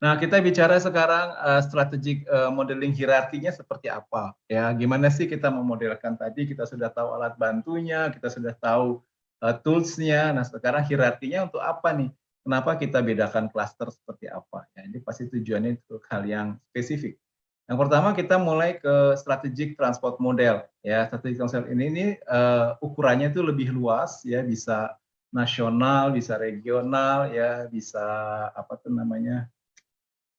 Nah, kita bicara sekarang strategic modeling hierarkinya seperti apa ya. Gimana sih kita memodelkan tadi, kita sudah tahu alat bantunya, kita sudah tahu tools-nya. Nah, sekarang hierarkinya untuk apa nih? Kenapa kita bedakan klaster seperti apa? Ya, ini pasti tujuannya untuk hal yang spesifik. Yang pertama kita mulai ke strategic transport model ya. Strategic transport ini ukurannya itu lebih luas ya, bisa nasional, bisa regional ya, bisa apa tuh namanya?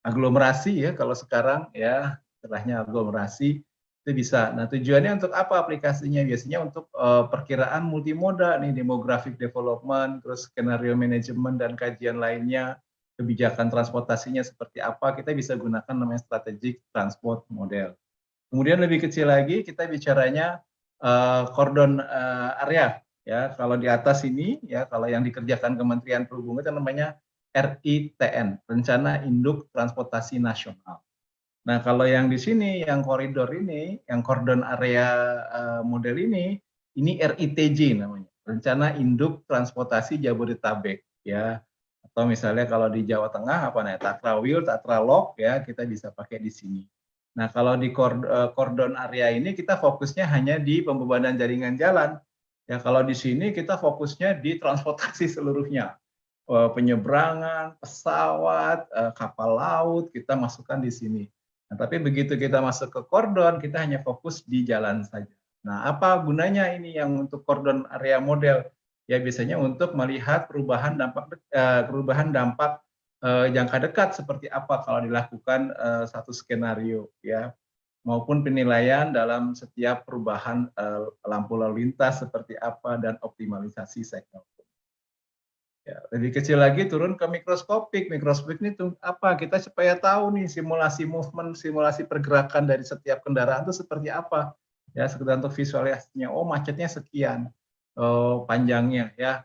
Aglomerasi ya kalau sekarang ya, istilahnya aglomerasi itu bisa. Nah, tujuannya untuk apa aplikasinya? Biasanya untuk perkiraan multimoda nih, demographic development, terus skenario manajemen dan kajian lainnya, kebijakan transportasinya seperti apa, kita bisa gunakan namanya strategic transport model. Kemudian lebih kecil lagi kita bicaranya cordon area ya. Kalau di atas ini ya, kalau yang dikerjakan Kementerian Perhubungan itu namanya RITN, Rencana Induk Transportasi Nasional. Nah, kalau yang di sini, yang koridor ini, yang cordon area model ini RITJ namanya, Rencana Induk Transportasi Jabodetabek ya. Atau misalnya kalau di Jawa Tengah apa namanya, Tatrawil, Tatralog ya, kita bisa pakai di sini. Nah, kalau di cordon area ini kita fokusnya hanya di pembebanan jaringan jalan. Ya, kalau di sini kita fokusnya di transportasi seluruhnya. Penyeberangan, pesawat, kapal laut, kita masukkan di sini. Nah, tapi begitu kita masuk ke kordon, kita hanya fokus di jalan saja. Nah, apa gunanya ini yang untuk kordon area model? Ya, biasanya untuk melihat perubahan dampak jangka dekat seperti apa kalau dilakukan satu skenario ya, maupun penilaian dalam setiap perubahan lampu lalu lintas seperti apa dan optimalisasi signal. Ya, lebih kecil lagi turun ke mikroskopik. Mikroskopik ini tuh apa? Kita supaya tahu nih simulasi movement, simulasi pergerakan dari setiap kendaraan itu seperti apa. Ya, sekedar untuk visualisasinya. Oh, macetnya sekian. Oh, panjangnya ya.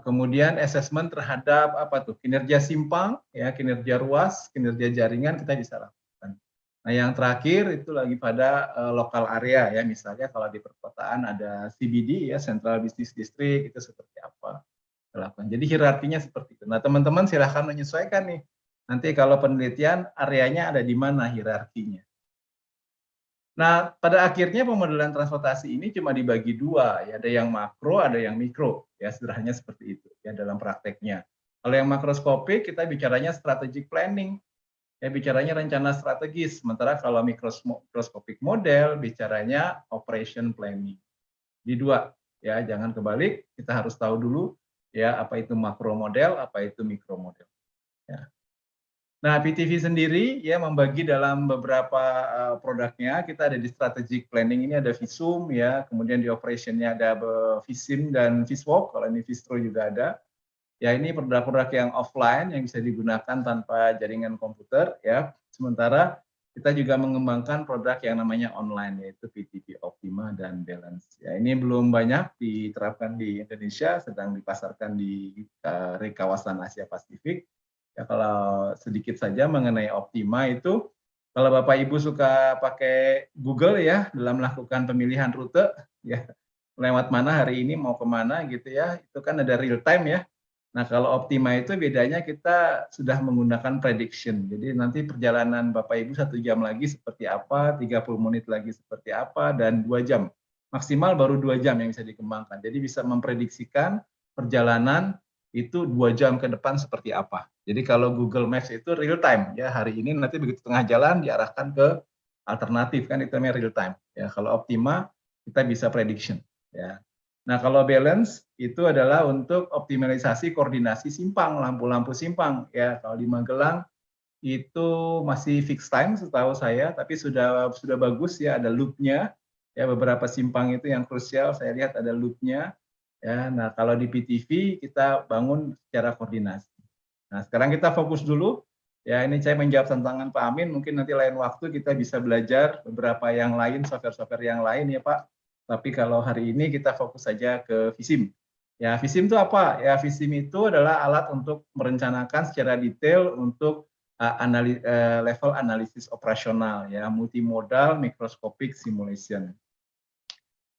Kemudian assessment terhadap apa tuh? Kinerja simpang, ya, kinerja ruas, kinerja jaringan kita bisa lakukan. Nah, yang terakhir itu lagi pada lokal area ya. Misalnya kalau di perkotaan ada CBD ya, Central Business District, itu seperti apa? Lakukan. Jadi hierarkinya seperti itu. Nah, teman-teman silahkan menyesuaikan nih. Nanti kalau penelitian areanya ada di mana hierarkinya. Nah, pada akhirnya pemodelan transportasi ini cuma dibagi dua, ya, ada yang makro, ada yang mikro, ya sederhananya seperti itu, ya dalam prakteknya. Kalau yang makroskopik kita bicaranya strategic planning, ya bicaranya rencana strategis. Sementara kalau mikroskopik model bicaranya operation planning. Di dua, ya jangan kebalik. Kita harus tahu dulu, ya apa itu makro model, apa itu mikro model. Ya. Nah, PTV sendiri ya membagi dalam beberapa produknya. Kita ada di strategic planning ini ada Visum ya, kemudian di operationnya ada Visim dan Viswalk. Kalau ini Vistro juga ada. Ya, ini produk-produk yang offline yang bisa digunakan tanpa jaringan komputer ya. Sementara kita juga mengembangkan produk yang namanya online yaitu PTV Optima dan Balance. Ya, ini belum banyak diterapkan di Indonesia, sedang dipasarkan di kawasan Asia Pasifik. Ya, kalau sedikit saja mengenai Optima itu, kalau Bapak Ibu suka pakai Google ya dalam melakukan pemilihan rute, ya lewat mana hari ini mau kemana gitu ya, itu kan ada real time ya. Nah, kalau Optima itu bedanya kita sudah menggunakan prediction. Jadi nanti perjalanan Bapak Ibu 1 jam lagi seperti apa, 30 menit lagi seperti apa, dan 2 jam. Maksimal baru 2 jam yang bisa dikembangkan. Jadi bisa memprediksikan perjalanan itu 2 jam ke depan seperti apa. Jadi kalau Google Maps itu real time, ya hari ini nanti begitu tengah jalan diarahkan ke alternatif, kan itu namanya real time. Ya, kalau Optima kita bisa prediction. Ya. Nah, kalau balance itu adalah untuk optimalisasi koordinasi simpang, lampu-lampu simpang. Ya, kalau di Magelang itu masih fixed time setahu saya, tapi sudah bagus ya ada loop-nya. Ya, beberapa simpang itu yang krusial saya lihat ada loop-nya. Ya, nah kalau di PTV kita bangun secara koordinasi. Nah, sekarang kita fokus dulu. Ya, ini saya menjawab tantangan Pak Amin. Mungkin nanti lain waktu kita bisa belajar beberapa yang lain, software-software yang lain ya Pak. Tapi kalau hari ini kita fokus saja ke Visim. Ya, Visim itu apa? Ya, Visim itu adalah alat untuk merencanakan secara detail untuk level analisis operasional, ya, multimodal microscopic simulation.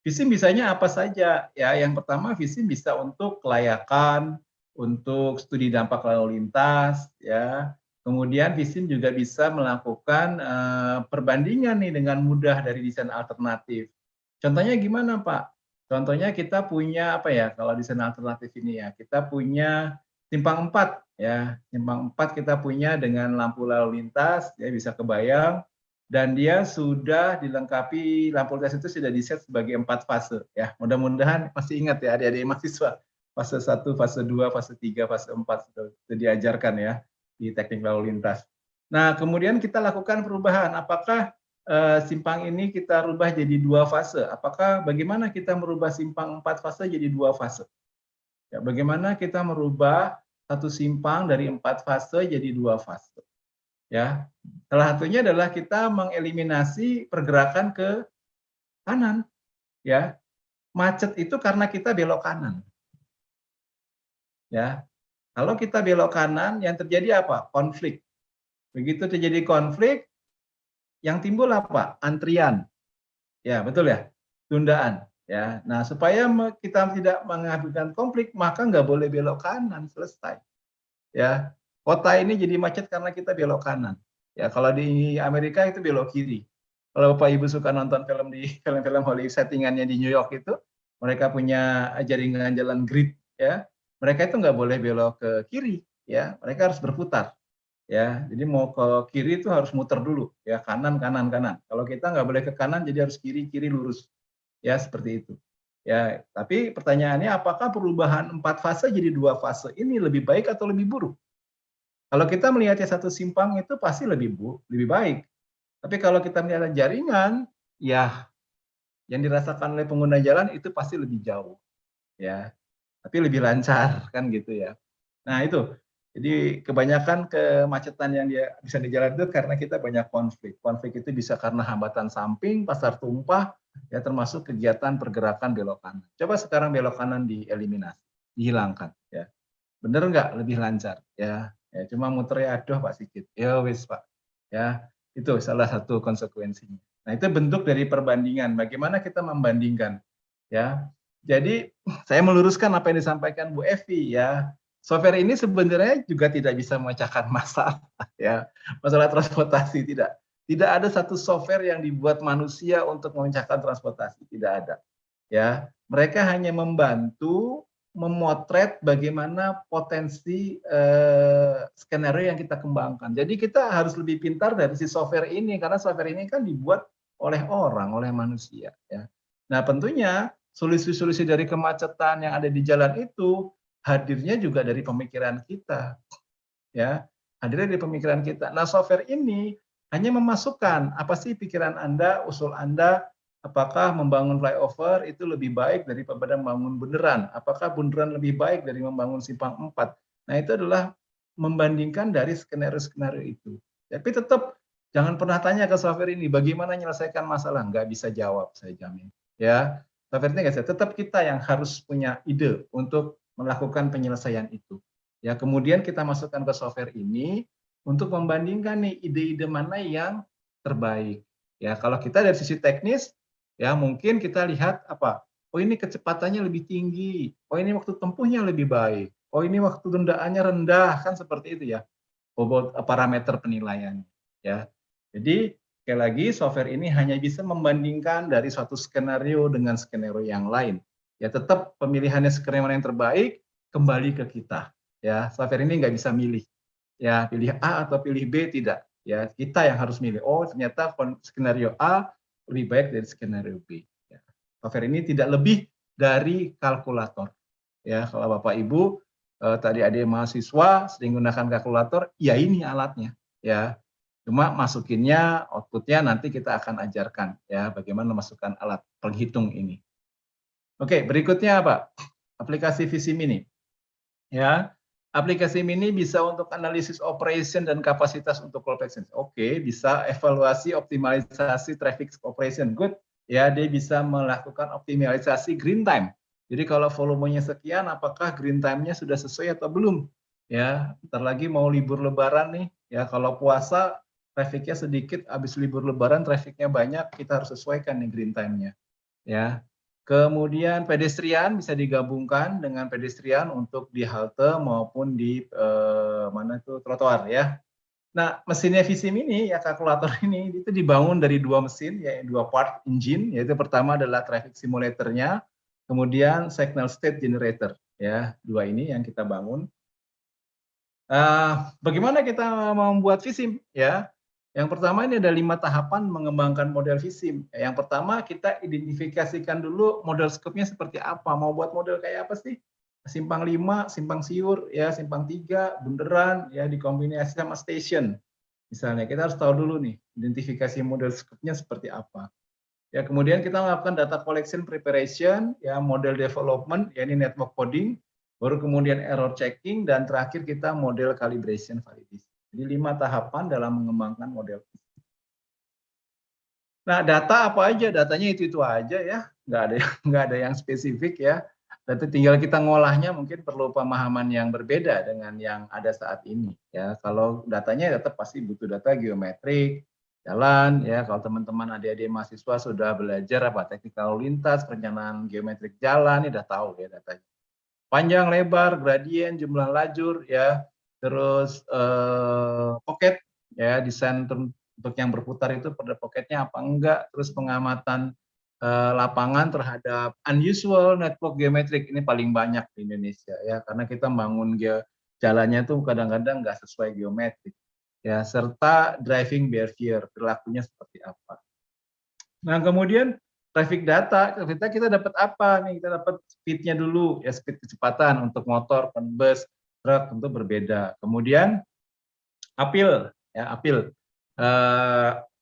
Visim bisanya apa saja? Ya, yang pertama Visim bisa untuk kelayakan, untuk studi dampak lalu lintas, ya, Kemudian Visin juga bisa melakukan perbandingan nih dengan mudah dari desain alternatif. Contohnya gimana, Pak? Contohnya kita punya apa ya, kalau desain alternatif ini ya, kita punya simpang 4 ya. Simpang 4 kita punya dengan lampu lalu lintas, ya bisa kebayang, dan dia sudah dilengkapi lampu lintas itu sudah di-set sebagai 4 fase ya. Mudah-mudahan masih ingat ya adik-adik mahasiswa. Fase 1, fase 2, fase 3, fase 4 sudah diajarkan ya di teknik lalu lintas. Nah, kemudian kita lakukan perubahan. Apakah simpang ini kita rubah jadi 2 fase? Apakah bagaimana kita merubah simpang 4 fase jadi 2 fase? Ya, bagaimana kita merubah satu simpang dari 4 fase jadi 2 fase? Ya, salah satunya adalah kita mengeliminasi pergerakan ke kanan. Ya, macet itu karena kita belok kanan. Ya, kalau kita belok kanan, yang terjadi apa? Konflik. Begitu terjadi konflik, yang timbul apa? Antrian. Ya, betul ya? Tundaan. Ya. Nah, supaya kita tidak mengakibatkan konflik, maka nggak boleh belok kanan, selesai. Ya. Kota ini jadi macet karena kita belok kanan. Ya, kalau di Amerika itu belok kiri. Kalau Bapak Ibu suka nonton film di film-film Hollywood settingannya di New York itu, mereka punya jaringan jalan grid ya. Mereka itu nggak boleh belok ke kiri ya, mereka harus berputar. Ya, jadi mau ke kiri itu harus muter dulu ya, kanan kanan kanan. Kalau kita nggak boleh ke kanan jadi harus kiri kiri lurus. Ya, seperti itu. Ya, tapi pertanyaannya apakah perubahan 4 fase jadi 2 fase ini lebih baik atau lebih buruk? Kalau kita melihatnya satu simpang itu pasti lebih baik. Tapi kalau kita melihat jaringan, ya yang dirasakan oleh pengguna jalan itu pasti lebih jauh ya. Tapi lebih lancar kan gitu ya. Nah, itu. Jadi kebanyakan kemacetan yang dia bisa di jalan itu karena kita banyak konflik. Konflik itu bisa karena hambatan samping, pasar tumpah, ya termasuk kegiatan pergerakan belok kanan. Coba sekarang belok kanan dieliminasi, dihilangkan. Ya, bener nggak lebih lancar? Ya, ya cuma muter ya aduh Pak Sigit. Ya wis Pak. Ya, itu salah satu konsekuensinya. Nah, itu bentuk dari perbandingan. Bagaimana kita membandingkan? Ya, jadi saya meluruskan apa yang disampaikan Bu Evi ya. Software ini sebenarnya juga tidak bisa memecahkan masalah ya. Masalah transportasi tidak. Tidak ada satu software yang dibuat manusia untuk memecahkan transportasi, tidak ada. Ya, mereka hanya membantu memotret bagaimana potensi skenario yang kita kembangkan. Jadi kita harus lebih pintar dari si software ini karena software ini kan dibuat oleh orang, oleh manusia ya. Nah, tentunya solusi-solusi dari kemacetan yang ada di jalan itu hadirnya juga dari pemikiran kita ya, hadirnya dari pemikiran kita. Nah, software ini hanya memasukkan apa sih pikiran Anda, usul Anda, apakah membangun flyover itu lebih baik daripada membangun bundaran? Apakah bundaran lebih baik dari membangun simpang 4? Nah, itu adalah membandingkan dari skenario-skenario itu. Tapi tetap jangan pernah tanya ke software ini bagaimana menyelesaikan masalah, nggak bisa jawab, saya jamin. Ya, software ini nggak bisa. Tetap kita yang harus punya ide untuk melakukan penyelesaian itu. Ya, kemudian kita masukkan ke software ini untuk membandingkan nih ide-ide mana yang terbaik. Ya, kalau kita dari sisi teknis, ya mungkin kita lihat apa? Oh, ini kecepatannya lebih tinggi. Oh, ini waktu tempuhnya lebih baik. Oh, ini waktu tundaannya rendah, kan seperti itu ya. Bobot parameter penilaian. Ya. Jadi sekali lagi software ini hanya bisa membandingkan dari suatu skenario dengan skenario yang lain. Ya, tetap pemilihannya skenario yang terbaik kembali ke kita. Ya, software ini nggak bisa milih. Ya, pilih A atau pilih B tidak. Ya, kita yang harus milih. Oh, ternyata skenario A lebih baik dari skenario B. Ya. Software ini tidak lebih dari kalkulator. Ya, kalau Bapak Ibu tadi ada mahasiswa sering gunakan kalkulator, ya ini alatnya. Ya, cuma masukinnya, outputnya nanti kita akan ajarkan ya bagaimana memasukkan alat penghitung ini. Oke, berikutnya apa? Aplikasi Visi Mini. Ya, aplikasi Mini bisa untuk analisis operation dan kapasitas untuk call action. Oke, bisa evaluasi optimalisasi traffic operation. Good. Ya, dia bisa melakukan optimalisasi green time. Jadi kalau volumenya sekian, apakah green time-nya sudah sesuai atau belum? Ya, ntar lagi mau libur lebaran nih. Ya, kalau puasa trafficnya sedikit, habis libur lebaran trafficnya banyak, kita harus sesuaikan nih green time-nya. Ya, kemudian pedestrian bisa digabungkan dengan pedestrian untuk di halte maupun di mana itu trotoar ya. Nah, mesinnya Visim ini, ya kalkulator ini, itu dibangun dari dua mesin, ya dua part engine, yaitu pertama adalah traffic simulatornya, kemudian signal state generator, ya dua ini yang kita bangun. Bagaimana kita membuat Visim? Ya, yang pertama ini ada 5 tahapan mengembangkan model Visim. Yang pertama kita identifikasikan dulu model scope-nya seperti apa. Mau buat model kayak apa sih? Simpang 5, simpang siur, ya simpang 3, bunderan, ya dikombinasi sama station. Misalnya kita harus tahu dulu nih, identifikasi model scope-nya seperti apa. Ya, kemudian kita melakukan data collection preparation, ya model development, ya ini network coding, baru kemudian error checking, dan terakhir kita model calibration validation. Jadi 5 tahapan dalam mengembangkan model. Nah, data apa aja? Datanya itu aja ya, nggak ada yang spesifik ya. Tapi tinggal kita ngolahnya mungkin perlu pemahaman yang berbeda dengan yang ada saat ini ya. Kalau datanya tetap pasti butuh data geometrik, jalan ya. Kalau teman-teman adik-adik mahasiswa sudah belajar apa teknik lalu lintas, perencanaan geometrik jalan, ini udah tahu ya datanya. Panjang, lebar, gradien, jumlah lajur ya, terus pocket ya, desain untuk yang berputar itu pada pocketnya apa enggak, terus pengamatan lapangan terhadap unusual network geometrik, ini paling banyak di Indonesia ya, karena kita bangun jalannya tuh kadang-kadang nggak sesuai geometrik ya, serta driving behavior, perilakunya seperti apa. Nah, kemudian traffic data kita dapat apa nih? Kita dapat speed-nya dulu, ya speed kecepatan untuk motor, bus, truk tentu berbeda. Kemudian apil, ya apil,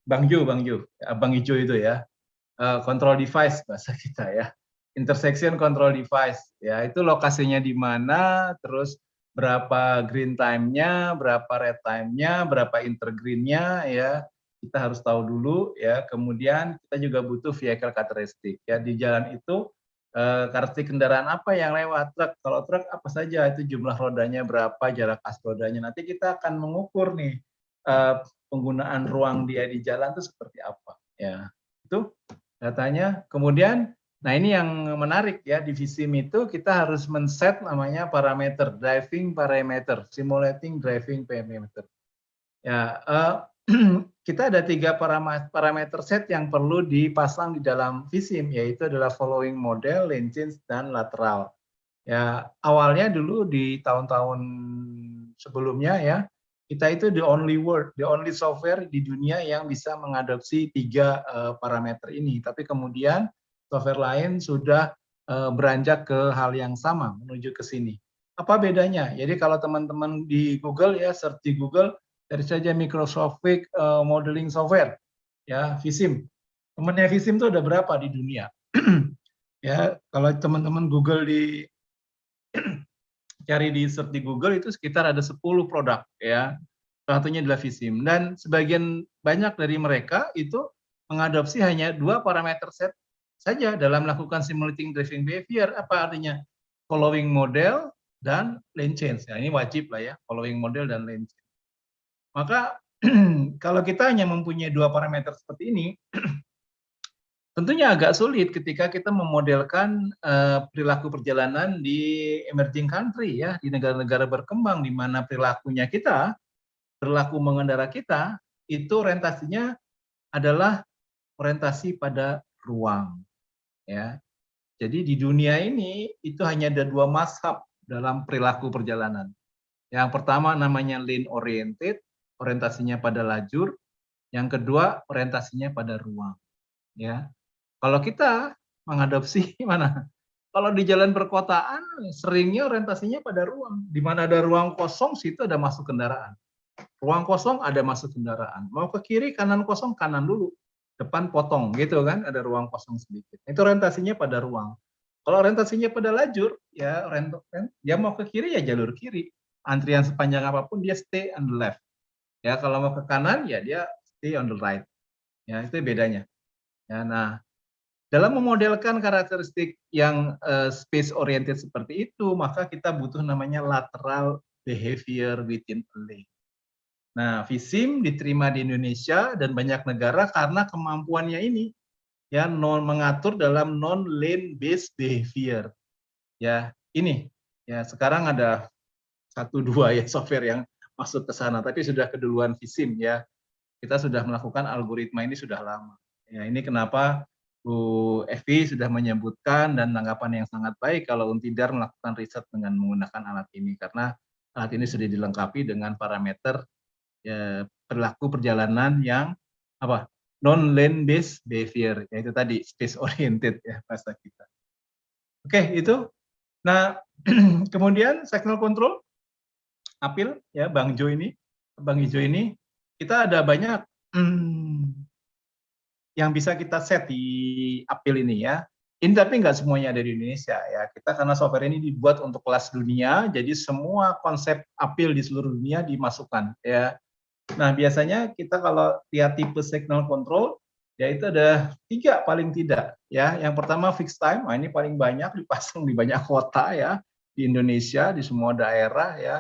Bang Ju, Bang Ijo itu ya, control device bahasa kita ya, intersection control device, ya itu lokasinya di mana, terus berapa green time-nya, berapa red time-nya, berapa intergreen-nya ya, kita harus tahu dulu ya. Kemudian kita juga butuh vehicle characteristic ya, di jalan itu karakteristik kendaraan apa yang lewat. Truk, kalau truk apa saja, itu jumlah rodanya berapa, jarak as rodanya. Nanti kita akan mengukur nih penggunaan ruang dia di jalan itu seperti apa ya, itu datanya. Kemudian, nah ini yang menarik ya, di Visim itu kita harus men-set namanya parameter, driving parameter, simulating driving parameter. Ya, kita ada 3 parameter set yang perlu dipasang di dalam Visim, yaitu adalah following model, lane change, dan lateral. Ya, awalnya dulu di tahun-tahun sebelumnya ya, kita itu the only software di dunia yang bisa mengadopsi 3 parameter ini. Tapi kemudian software lain sudah beranjak ke hal yang sama, menuju ke sini. Apa bedanya? Jadi kalau teman-teman di Google ya, search di Google, cari saja Microsoftic Modeling Software, ya Visim. Temennya Visim itu ada berapa di dunia? Ya, kalau teman-teman Google cari di search di Google itu sekitar ada 10 produk ya. Satunya adalah Visim, dan sebagian banyak dari mereka itu mengadopsi hanya 2 parameter set saja dalam melakukan simulating driving behavior. Apa artinya? Following model dan lane change. Nah, ini wajib lah ya, following model dan lane change. Maka kalau kita hanya mempunyai 2 parameter seperti ini, tentunya agak sulit ketika kita memodelkan perilaku perjalanan di emerging country ya, di negara-negara berkembang, di mana perilakunya kita, perilaku mengendara kita, itu orientasinya adalah orientasi pada ruang. Ya. Jadi di dunia ini itu hanya ada 2 mazhab dalam perilaku perjalanan. Yang pertama namanya lane oriented, orientasinya pada lajur. Yang kedua orientasinya pada ruang. Ya. Kalau kita mengadopsi mana? Kalau di jalan perkotaan seringnya orientasinya pada ruang. Di mana ada ruang kosong, situ ada masuk kendaraan. Ruang kosong ada masuk kendaraan. Mau ke kiri, kanan kosong, kanan dulu. Depan potong gitu kan, ada ruang kosong sedikit. Itu orientasinya pada ruang. Kalau orientasinya pada lajur, ya dia mau ke kiri ya jalur kiri. Antrian sepanjang apapun dia stay on the left. Ya, kalau mau ke kanan ya dia stay on the right. Ya, itu bedanya. Ya, nah, dalam memodelkan karakteristik yang space oriented seperti itu, maka kita butuh namanya lateral behavior within a lane. Nah, Visim diterima di Indonesia dan banyak negara karena kemampuannya ini, ya, mengatur dalam non lane based behavior. Ya, ini ya sekarang ada 1-2 ya software yang masuk ke sana, tapi sudah keduluan Visim ya. Kita sudah melakukan algoritma ini sudah lama. Ya, ini kenapa Bu Evi sudah menyebutkan dan tanggapan yang sangat baik kalau Untidar melakukan riset dengan menggunakan alat ini, karena alat ini sudah dilengkapi dengan parameter ya, perilaku perjalanan yang apa, non land based behavior, yaitu tadi space oriented ya bahasa kita. Oke, itu. Nah, kemudian signal control Apil ya Bang Jo ini, Bang Ijo ini, kita ada banyak yang bisa kita set di Apil ini ya. Ini tapi nggak semuanya ada di Indonesia ya. Kita karena software ini dibuat untuk kelas dunia, jadi semua konsep Apil di seluruh dunia dimasukkan ya. Nah, biasanya kita kalau lihat tipe signal control, ya itu ada 3 paling tidak ya. Yang pertama fixed time, nah ini paling banyak dipasang di banyak kota ya di Indonesia, di semua daerah ya.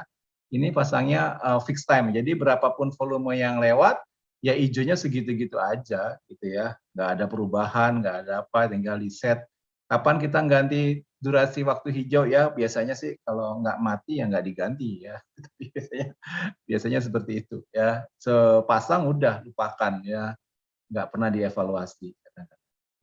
Ini pasangnya fixed time. Jadi berapapun volume yang lewat, ya hijaunya segitu-gitu aja gitu ya. Nggak ada perubahan, nggak ada apa, tinggal di set. Kapan kita ganti durasi waktu hijau ya? Biasanya sih kalau nggak mati ya nggak diganti ya. Biasanya seperti itu ya. Sepasang udah lupakan ya, nggak pernah dievaluasi.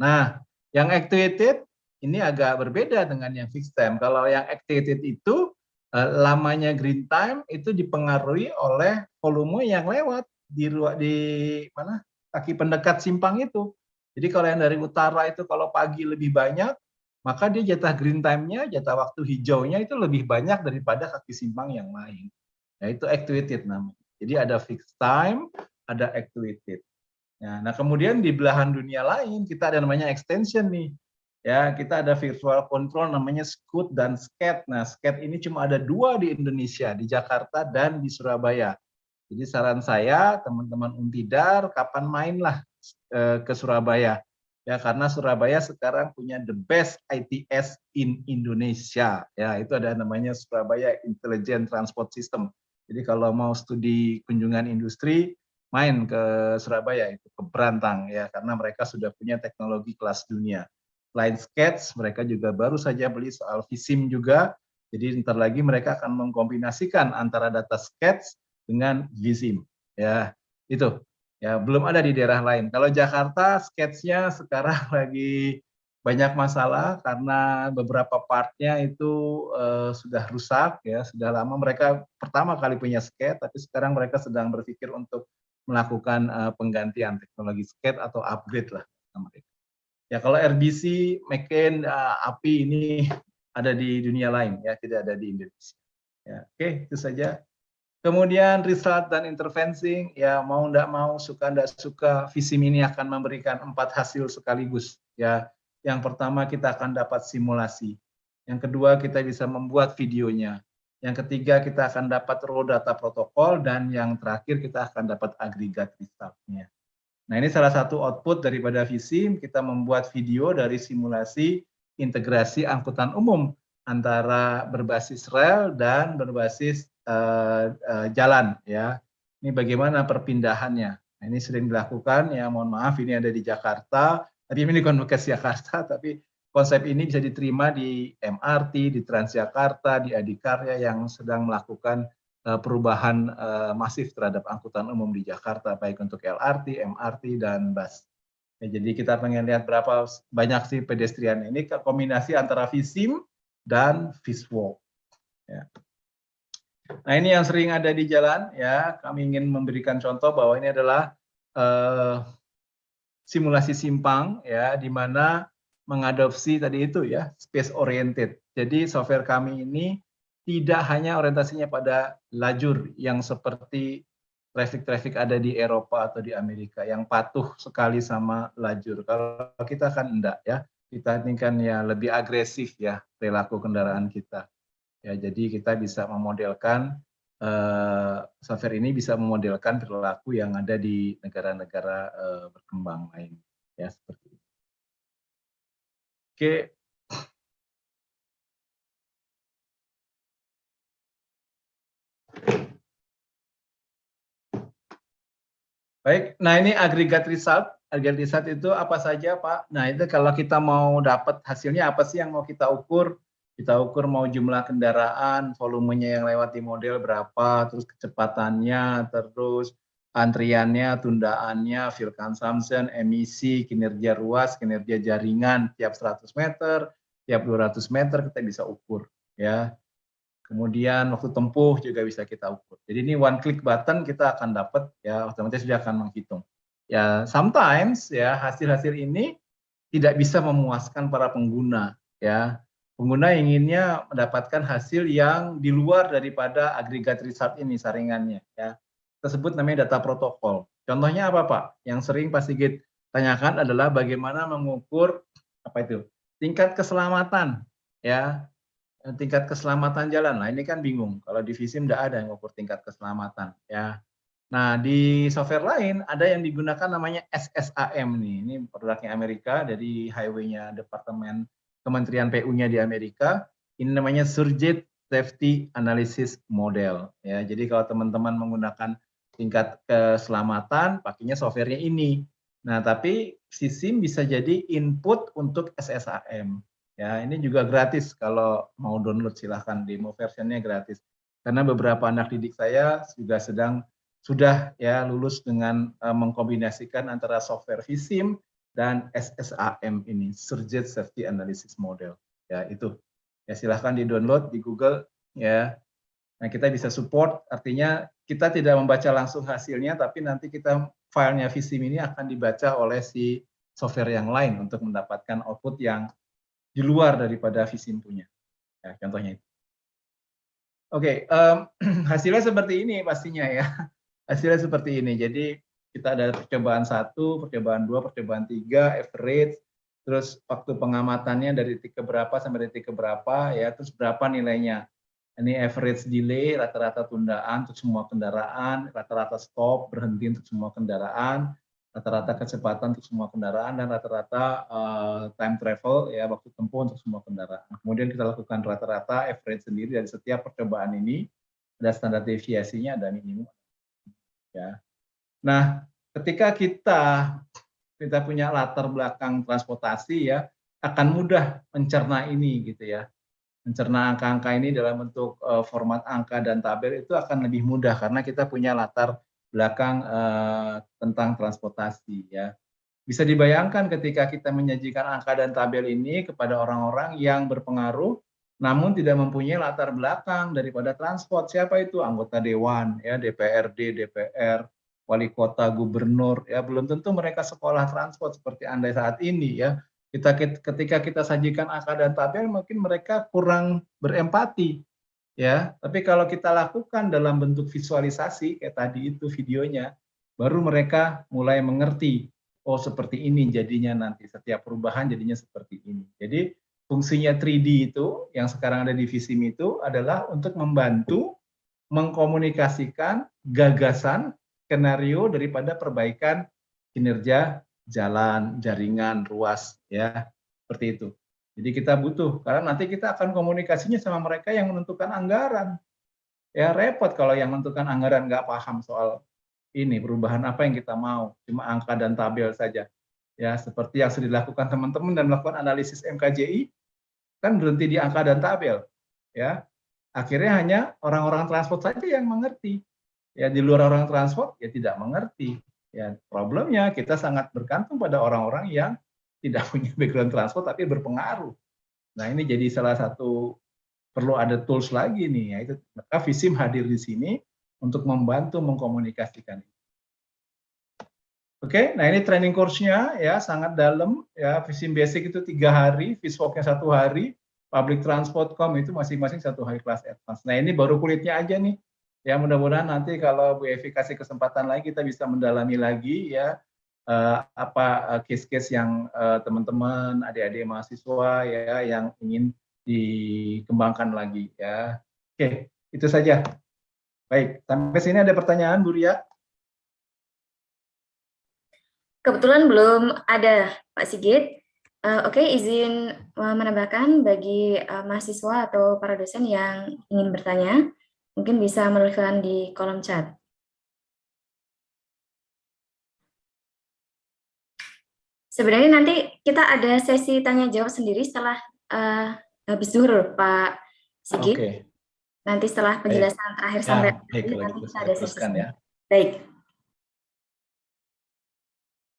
Nah, yang activated ini agak berbeda dengan yang fixed time. Kalau yang activated itu lamanya green time itu dipengaruhi oleh volume yang lewat di mana kaki pendekat simpang itu. Jadi kalau yang dari utara itu kalau pagi lebih banyak, maka dia jatah green time-nya, jatah waktu hijaunya itu lebih banyak daripada kaki simpang yang lain. Nah, itu activated namanya. Jadi ada fixed time, ada activated. Nah, kemudian di belahan dunia lain kita ada namanya extension nih. Ya, kita ada virtual control namanya SCUT dan SCAT. Nah, SCAT ini cuma ada 2 di Indonesia, di Jakarta dan di Surabaya. Jadi saran saya teman-teman Untidar kapan mainlah ke Surabaya. Ya, karena Surabaya sekarang punya the best ITS in Indonesia. Ya, itu ada namanya Surabaya Intelligent Transport System. Jadi kalau mau studi kunjungan industri, main ke Surabaya itu ke Berantang ya, karena mereka sudah punya teknologi kelas dunia. Selain Sketch, mereka juga baru saja beli soal Visim juga. Jadi ntar lagi mereka akan mengkombinasikan antara data Sketch dengan Visim. Ya, itu. Ya, belum ada di daerah lain. Kalau Jakarta, Sketch-nya sekarang lagi banyak masalah karena beberapa partnya itu sudah rusak ya, sudah lama. Mereka pertama kali punya Sketch, tapi sekarang mereka sedang berpikir untuk melakukan penggantian teknologi skate atau upgrade lah mereka. Ya kalau RBC, McCain, API ini ada di dunia lain ya, tidak ada di Indonesia. Ya, oke, itu saja. Kemudian result dan intervensi, ya mau enggak mau, suka enggak suka, Visim ini akan memberikan 4 hasil sekaligus. Ya, yang pertama kita akan dapat simulasi. Yang kedua kita bisa membuat videonya. Yang ketiga kita akan dapat raw data protokol dan yang terakhir kita akan dapat agregat result-nya. Nah, ini salah satu output daripada Visim, kita membuat video dari simulasi integrasi angkutan umum antara berbasis rel dan berbasis jalan ya. Ini bagaimana perpindahannya. Nah, ini sering dilakukan ya, mohon maaf ini ada di Jakarta. Tadi ini bukan bekas Jakarta, tapi konsep ini bisa diterima di MRT, di Transjakarta, di Adikarya yang sedang melakukan perubahan masif terhadap angkutan umum di Jakarta, baik untuk LRT, MRT, dan bus. Ya, jadi kita pengen lihat berapa banyak sih pedestrian ini, kombinasi antara Visim dan Viswalk. Ya. Nah, ini yang sering ada di jalan ya. Kami ingin memberikan contoh bahwa ini adalah simulasi simpang ya, di mana mengadopsi tadi itu ya, space oriented. Jadi software kami ini tidak hanya orientasinya pada lajur yang seperti traffic ada di Eropa atau di Amerika yang patuh sekali sama lajur. Kalau kita kan enggak ya, kita ini kan ya lebih agresif ya perilaku kendaraan kita. Ya, jadi kita bisa memodelkan software ini bisa memodelkan perilaku yang ada di negara-negara berkembang lain, ya seperti itu. Oke. Baik, nah ini agregat result. Agregat result itu apa saja, Pak? Nah, itu kalau kita mau dapat hasilnya apa sih yang mau kita ukur? kita ukur mau jumlah kendaraan, volumenya yang lewat di model berapa, terus kecepatannya, terus antriannya, tundaannya, fuel consumption, emisi, kinerja ruas, kinerja jaringan tiap 100 meter, tiap 200 meter kita bisa ukur, ya. Kemudian waktu tempuh juga bisa kita ukur. Jadi ini one click button kita akan dapat, ya, otomatis dia akan menghitung. Ya, sometimes ya hasil-hasil ini tidak bisa memuaskan para pengguna, ya. Pengguna inginnya mendapatkan hasil yang di luar daripada agregat result ini, saringannya, ya. Tersebut namanya data protokol. Contohnya apa, Pak? Yang sering Pak Sigit tanyakan adalah bagaimana mengukur apa itu? Tingkat keselamatan, ya. Tingkat keselamatan jalan. Nah, ini kan bingung. Kalau di Visim tidak ada yang mengukur tingkat keselamatan, ya. Nah, di software lain ada yang digunakan namanya SSAM nih. Ini produknya Amerika dari highway-nya Departemen Kementerian PU-nya di Amerika. Ini namanya Surge Safety Analysis Model. Ya, jadi kalau teman-teman menggunakan tingkat keselamatan, pakainya softwarenya ini. Nah, tapi SISIM bisa jadi input untuk SSAM. Ya, ini juga gratis. Kalau mau download silahkan, demo versionnya gratis. Karena beberapa anak didik saya juga sudah ya lulus dengan mengkombinasikan antara software Visim dan SSAM ini, Surge Safety Analysis Model. Ya, itu. Ya, silahkan di-download di Google, ya. Nah, kita bisa support, artinya kita tidak membaca langsung hasilnya, tapi nanti kita filenya Visim ini akan dibaca oleh si software yang lain untuk mendapatkan output yang di luar daripada Visim punya. Ya, contohnya itu. Oke, hasilnya seperti ini pastinya ya. Hasilnya seperti ini. Jadi kita ada percobaan 1, percobaan 2, percobaan 3, average, terus waktu pengamatannya dari titik berapa sampai detik berapa, ya, terus berapa nilainya. Ini average delay, rata-rata tundaan untuk semua kendaraan, rata-rata stop, berhenti untuk semua kendaraan, rata-rata kecepatan untuk semua kendaraan, dan rata-rata time travel, ya, waktu tempuh untuk semua kendaraan. Kemudian kita lakukan rata-rata average sendiri dari setiap percobaan ini, ada standar deviasinya, ada minimum. Ya. Nah, ketika kita punya latar belakang transportasi, ya, akan mudah mencerna ini gitu ya. Mencerna angka-angka ini dalam bentuk format angka dan tabel itu akan lebih mudah karena kita punya latar belakang tentang transportasi, ya. Bisa dibayangkan ketika kita menyajikan angka dan tabel ini kepada orang-orang yang berpengaruh namun tidak mempunyai latar belakang daripada transport. Siapa itu? Anggota dewan, ya, DPRD, DPR, wali kota, gubernur, ya, belum tentu mereka sekolah transport seperti Anda saat ini, ya. Ketika kita sajikan angka dan tabel mungkin mereka kurang berempati, ya. Tapi kalau kita lakukan dalam bentuk visualisasi kayak tadi itu videonya, baru mereka mulai mengerti, oh seperti ini jadinya nanti setiap perubahan jadinya seperti ini. Jadi fungsinya 3D itu yang sekarang ada di Visim itu adalah untuk membantu mengkomunikasikan gagasan skenario daripada perbaikan kinerja jalan, jaringan, ruas, ya, seperti itu. Jadi kita butuh, karena nanti kita akan komunikasinya sama mereka yang menentukan anggaran. Ya repot kalau yang menentukan anggaran nggak paham soal ini, perubahan apa yang kita mau, cuma angka dan tabel saja. Ya, seperti yang sudah dilakukan teman-teman dan melakukan analisis MKJI, kan berhenti di angka dan tabel. Ya, akhirnya hanya orang-orang transport saja yang mengerti. Ya, di luar orang transport ya tidak mengerti. Ya, problemnya kita sangat bergantung pada orang-orang yang tidak punya background transport tapi berpengaruh. Nah, ini jadi salah satu perlu ada tools lagi nih, ya itu maka Visim hadir di sini untuk membantu mengkomunikasikan. Oke, nah ini training course-nya ya sangat dalam ya. Visim Basic itu 3 hari, Viswalk-nya 1 hari, Public Transport.com itu masing-masing 1 hari kelas advance. Nah ini baru kulitnya aja nih. Ya mudah-mudahan nanti kalau Bu Evi kasih kesempatan lagi kita bisa mendalami lagi ya apa case-case yang teman-teman, adik-adik mahasiswa ya yang ingin dikembangkan lagi ya. Oke, itu saja. Baik, sampai sini ada pertanyaan Bu Ria? Kebetulan belum ada, Pak Sigit. Oke, izin menambahkan bagi mahasiswa atau para dosen yang ingin bertanya, mungkin bisa menuliskan di kolom chat. Sebenarnya nanti kita ada sesi tanya jawab sendiri setelah habis zuhur, Pak Sigit. Oke. Nanti setelah penjelasan terakhir Ya, sampai baik, kalau nanti gitu kita saya ada teruskan sesi. ya. Baik.